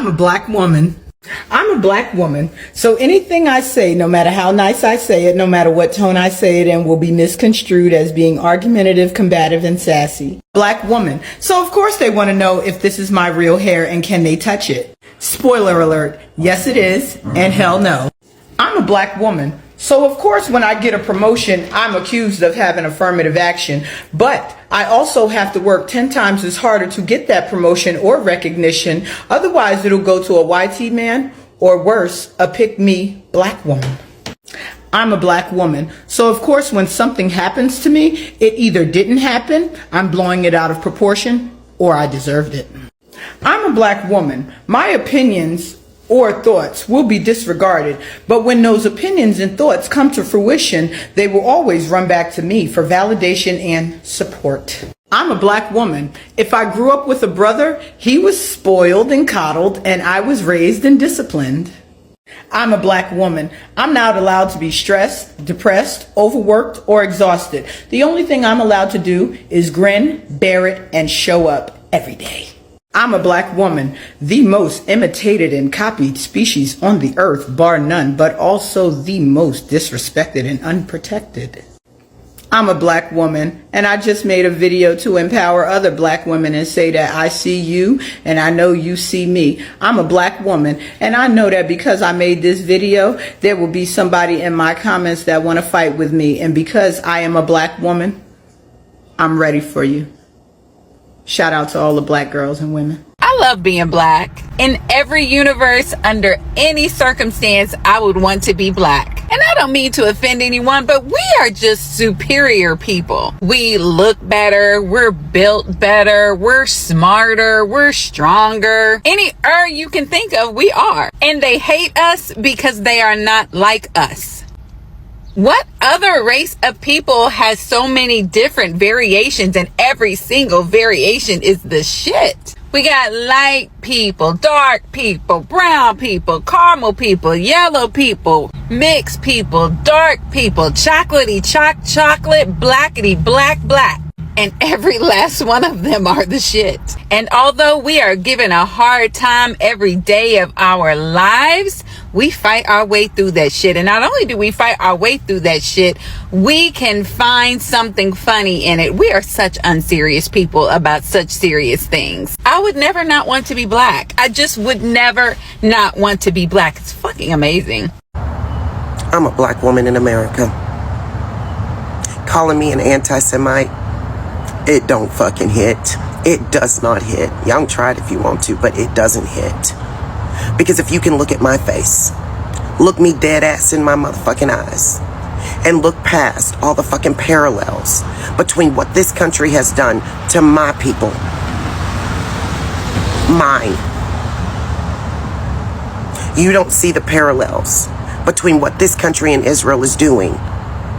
I'm a black woman. I'm a black woman, so anything I say, no matter how nice I say it, no matter what tone I say it in, will be misconstrued as being argumentative, combative, and sassy. Black woman, so of course they want to know if this is my real hair and can they touch it. Spoiler alert, yes it is, and hell no. I'm a black woman, so of course when I get a promotion, I'm accused of having affirmative action, but I also have to work 10 times as harder to get that promotion or recognition. Otherwise, it'll go to a YT man or worse, a pick-me black woman. I'm a black woman. So of course, when something happens to me, it either didn't happen, I'm blowing it out of proportion, or I deserved it. I'm a black woman. My opinions or thoughts will be disregarded, but when those opinions and thoughts come to fruition, they will always run back to me for validation and support. I'm a black woman. If I grew up with a brother, he was spoiled and coddled, and I was raised and disciplined. I'm a black woman. I'm not allowed to be stressed, depressed, overworked, or exhausted. The only thing I'm allowed to do is grin, bear it, and show up every day. I'm a black woman, the most imitated and copied species on the earth, bar none, but also the most disrespected and unprotected. I'm a black woman, and I just made a video to empower other black women and say that I see you and I know you see me. I'm a black woman, and I know that because I made this video, there will be somebody in my comments that want to fight with me, and because I am a black woman, I'm ready for you. Shout out to all the black girls and women. I love being black. In every universe, under any circumstance, I would want to be black. And I don't mean to offend anyone, but we are just superior people. We look better, we're built better, we're smarter, we're stronger. Any you can think of, we are. And they hate us because they are not like us. What other race of people has so many different variations, and every single variation is the shit? We got light people, dark people, brown people, caramel people, yellow people, mixed people, dark people, chocolatey chocolate, blackety black. And every last one of them are the shit. And although we are given a hard time every day of our lives, we fight our way through that shit. And not only do we fight our way through that shit, we can find something funny in it. We are such unserious people about such serious things. I would never not want to be black. I just would never not want to be black. It's fucking amazing. I'm a black woman in America. Calling me an anti-Semite, it don't fucking hit. It does not hit. Y'all can try it if you want to, but it doesn't hit. Because if you can look at my face, look me dead ass in my motherfucking eyes, and look past all the fucking parallels between what this country has done to my people, mine. You don't see the parallels between what this country and Israel is doing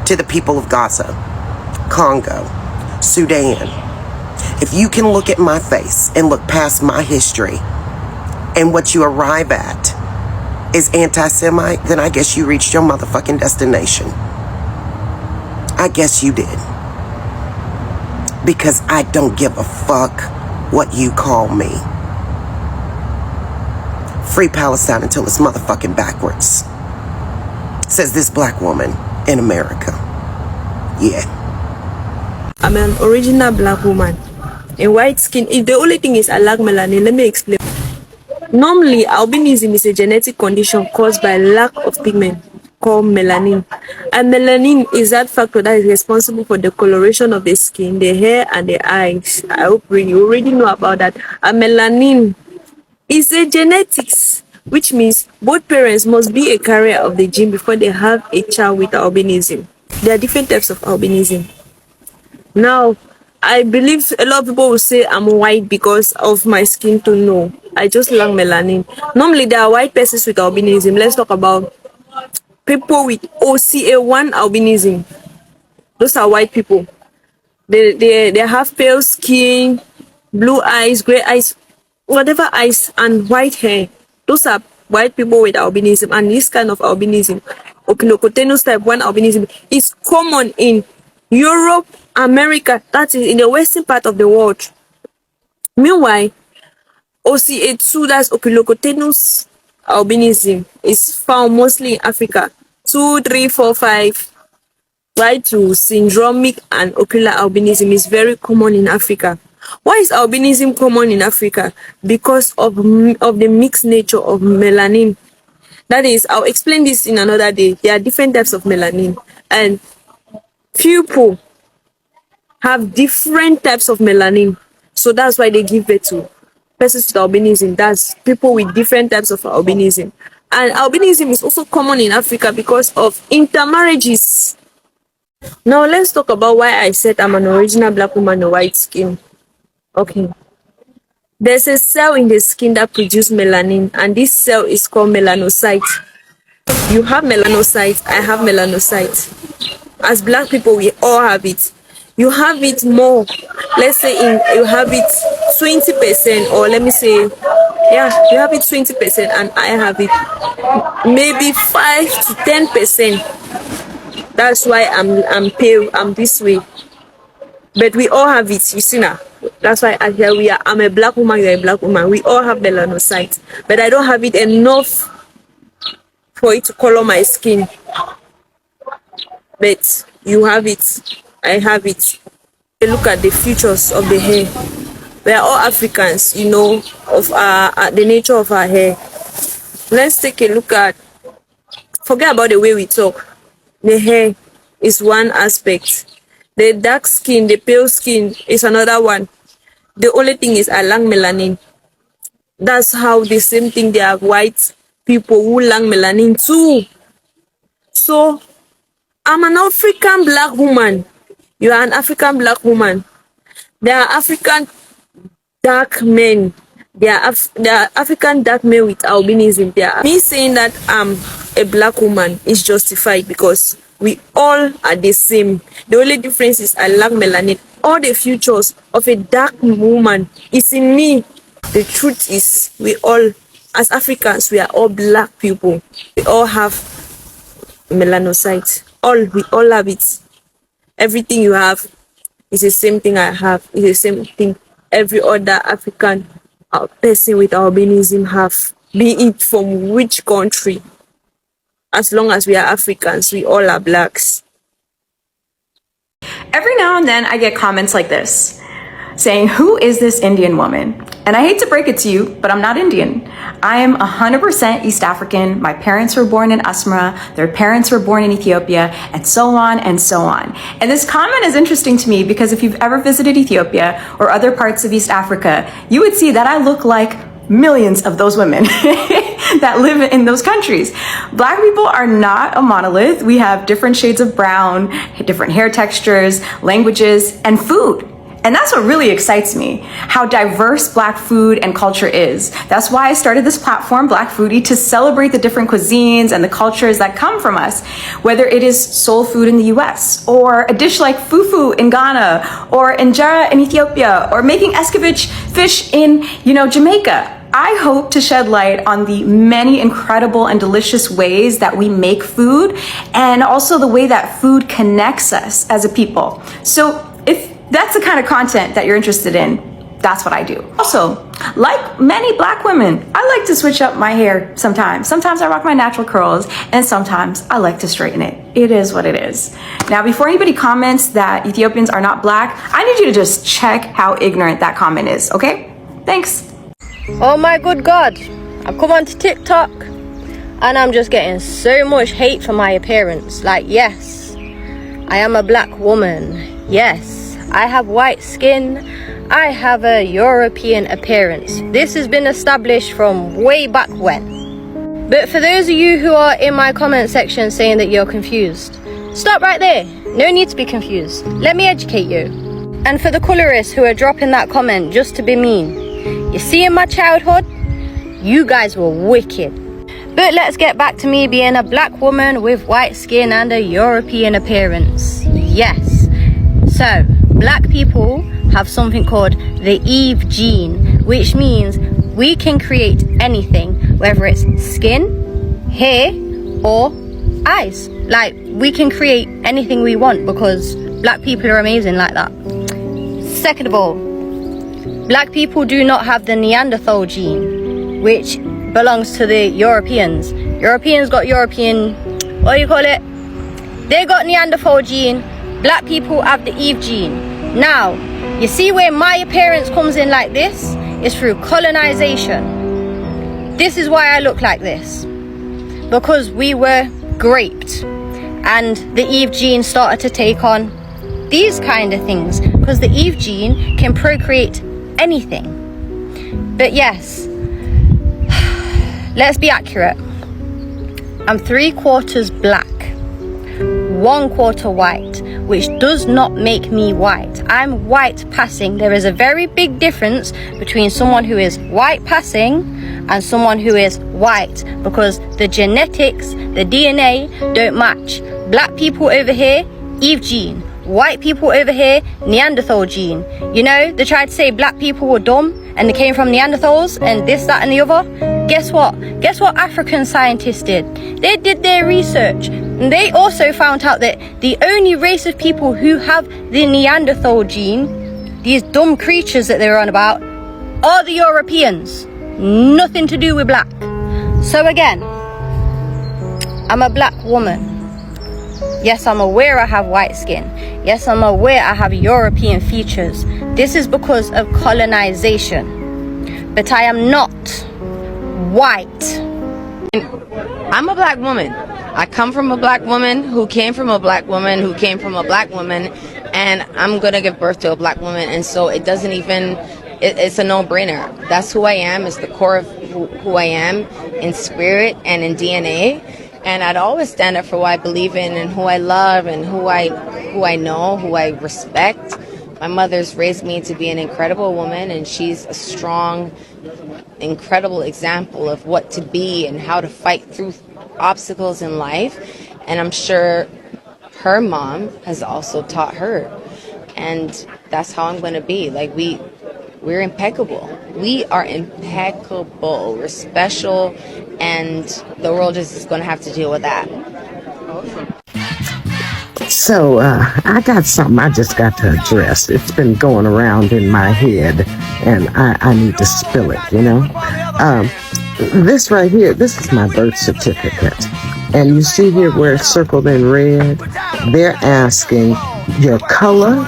to the people of Gaza, Congo, Sudan. If you can look at my face and look past my history, and what you arrive at is anti-Semite, then I guess you reached your motherfucking destination. I guess you did. Because I don't give a fuck what you call me. Free Palestine until it's motherfucking backwards. Says this black woman in America. Yeah. I'm an original black woman. In white skin, if the only thing is I lack melanin, let me explain. Normally, albinism is a genetic condition caused by lack of pigment called melanin. And melanin is that factor that is responsible for the coloration of the skin, the hair, and the eyes. I hope you already know about that. And melanin is a genetics, which means both parents must be a carrier of the gene before they have a child with albinism. There are different types of albinism. Now, I believe a lot of people will say I'm white because of my skin tone. No, I just lack melanin. Normally, there are white persons with albinism. Let's talk about people with OCA1 albinism. Those are white people. They have pale skin, blue eyes, gray eyes, whatever eyes, and white hair. Those are white people with albinism. And this kind of albinism, Opinocotenus type 1 albinism, is common in Europe, America, that is in the western part of the world. Meanwhile, OCA2, that's oculocotenus albinism, is found mostly in Africa. 2, 3, 4, 5, right to syndromic and ocular albinism is very common in Africa. Why is albinism common in Africa? Because of the mixed nature of melanin. That is, I'll explain this in another day. There are different types of melanin, and people have different types of melanin. So that's why they give birth to persons with albinism. That's people with different types of albinism. And albinism is also common in Africa because of intermarriages. Now let's talk about why I said I'm an original black woman with white skin. Okay. There's a cell in the skin that produces melanin, and this cell is called melanocyte. You have melanocyte, I have melanocyte. As black people, we all have it. You have it more. Let's say you have it 20%, or let me say, yeah, you have it 20%, and I have it maybe 5 to 10%. That's why I'm pale. I'm this way. But we all have it. You see now. That's why I'm a black woman. You're a black woman. We all have melanocytes, but I don't have it enough for it to color my skin. But you have it. I have it. Look at the features of the hair. We are all Africans, you know, of the nature of our hair. Let's take a look at. Forget about the way we talk. The hair is one aspect. The dark skin, the pale skin is another one. The only thing is I lack melanin. That's how the same thing, there are white people who lack melanin too. So I'm an African black woman. You are an African black woman. There are African dark men. There are African dark men with albinism. Me saying that I'm a black woman is justified because we all are the same. The only difference is I lack melanin. All the features of a dark woman is in me. The truth is, we all, as Africans, we are all black people. We all have melanocytes. We all have it. Everything you have is the same thing I have. It's the same thing every other African person with albinism have. Be it from which country. As long as we are Africans, we all are blacks. Every now and then I get comments like this saying, "Who is this Indian woman?" And I hate to break it to you, but I'm not Indian. I am 100% East African. My parents were born in Asmara, their parents were born in Ethiopia, and so on and so on. And this comment is interesting to me because if you've ever visited Ethiopia or other parts of East Africa, you would see that I look like millions of those women that live in those countries. Black people are not a monolith. We have different shades of brown, different hair textures, languages, and food. And that's what really excites me, how diverse Black food and culture is. That's why I started this platform, Black Foodie, to celebrate the different cuisines and the cultures that come from us, whether it is soul food in the US, or a dish like fufu in Ghana, or injera in Ethiopia, or making escovitch fish in, Jamaica. I hope to shed light on the many incredible and delicious ways that we make food, and also the way that food connects us as a people. So if that's the kind of content that you're interested in, that's what I do. Also, like many Black women, I like to switch up my hair sometimes. Sometimes I rock my natural curls, and sometimes I like to straighten it. It is what it is. Now, before anybody comments that Ethiopians are not Black, I need you to just check how ignorant that comment is, okay? Thanks. Oh my good God, I've come onto TikTok and I'm just getting so much hate for my appearance. Like, yes, I am a Black woman. Yes, I have white skin. I have a European appearance. This has been established from way back when. But for those of you who are in my comment section saying that you're confused, stop right there. No need to be confused. Let me educate you. And for the colorists who are dropping that comment just to be mean, you see, in my childhood, you guys were wicked. But let's get back to me being a Black woman with white skin and a European appearance. Yes. So, Black people have something called the Eve gene, which means we can create anything, whether it's skin, hair, or eyes. Like, we can create anything we want because Black people are amazing like that. Second of all, Black people do not have the Neanderthal gene, which belongs to the Europeans. Europeans got European, what do you call it? They got Neanderthal gene. Black people have the Eve gene. Now, you see where my appearance comes in like this? It's through colonization. This is why I look like this. Because we were raped. And the Eve gene started to take on these kind of things. Because the Eve gene can procreate anything. But yes, let's be accurate. I'm 3/4 black, 1/4 white, which does not make me white. I'm white passing. There is a very big difference between someone who is white passing and someone who is white, because the genetics, the DNA don't match. Black people over here, Eve gene. White people over here, Neanderthal gene. You know, they tried to say black people were dumb and they came from Neanderthals and this, that and the other. Guess what? Guess what African scientists did? They did their research. And they also found out that the only race of people who have the Neanderthal gene, these dumb creatures that they're on about, are the Europeans. Nothing to do with black. So again, I'm a black woman. Yes, I'm aware I have white skin. Yes, I'm aware I have European features. This is because of colonization. But I am not white. I'm a black woman. I come from a black woman who came from a black woman who came from a black woman, and I'm gonna give birth to a black woman, and so it doesn't even, it's a no-brainer. That's who I am. It's the core of who I am in spirit and in DNA. And I'd always stand up for what I believe in and who I love and who I know, who I respect. My mother's raised me to be an incredible woman, and she's a strong, incredible example of what to be and how to fight through obstacles in life. And I'm sure her mom has also taught her. And that's how I'm going to be. Like, we're impeccable. We are impeccable. We're special, and the world is going to have to deal with that. So, I got something I just got to address. It's been going around in my head, and I need to spill it, you know? This right here, this is my birth certificate. And you see here where it's circled in red? They're asking your color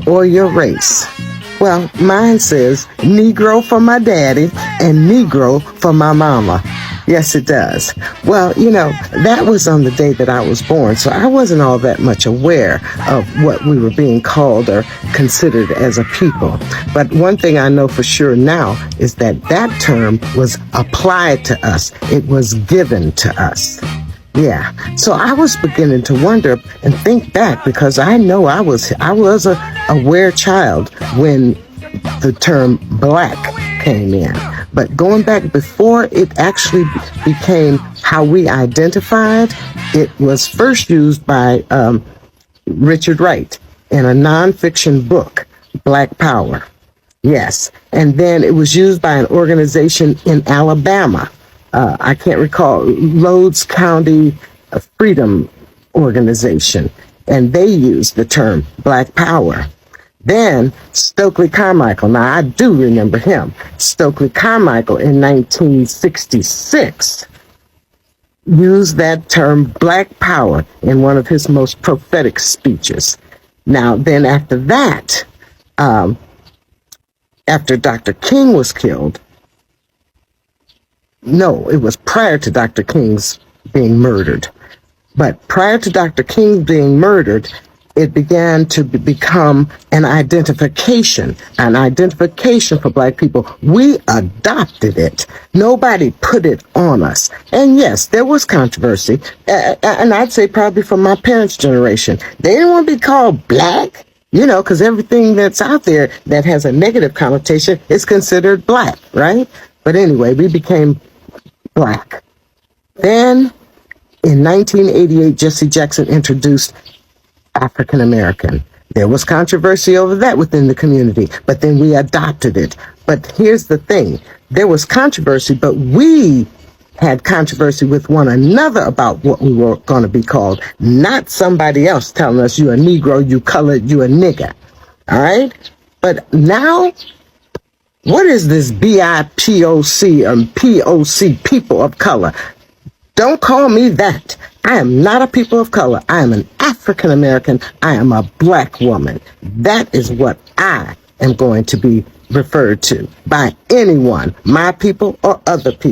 or your race. Well, mine says Negro for my daddy and Negro for my mama. Yes, it does. Well, you know, that was on the day that I was born, so I wasn't all that much aware of what we were being called or considered as a people. But one thing I know for sure now is that that term was applied to us. It was given to us. Yeah. So I was beginning to wonder and think back, because I know I was a aware child when the term black came in. But going back before it actually became how we identified, it was first used by Richard Wright in a nonfiction book, Black Power. Yes. And then it was used by an organization in Alabama. I can't recall, Rhodes County Freedom Organization. And they used the term Black Power. Then Stokely Carmichael, now I do remember him, Stokely Carmichael in 1966 used that term Black Power in one of his most prophetic speeches. Now then after that, after Dr. King was killed, no, it was prior to Dr. King's being murdered. But prior to Dr. King being murdered, it began to become an identification for black people. We adopted it. Nobody put it on us. And yes, there was controversy. And I'd say probably from my parents' generation. They didn't want to be called black, you know, because everything that's out there that has a negative connotation is considered black, right? But anyway, we became black. Then in 1988, Jesse Jackson introduced African American. There was controversy over that within the community, but then we adopted it. But here's the thing. There was controversy, but we had controversy with one another about what we were going to be called, not somebody else telling us you a Negro, you colored, you a nigger. All right? But now What is this BIPOC and POC, people of color? Don't call me that. I am not a people of color. I am an African American. I am a black woman. That is what I am going to be referred to by anyone, my people or other people.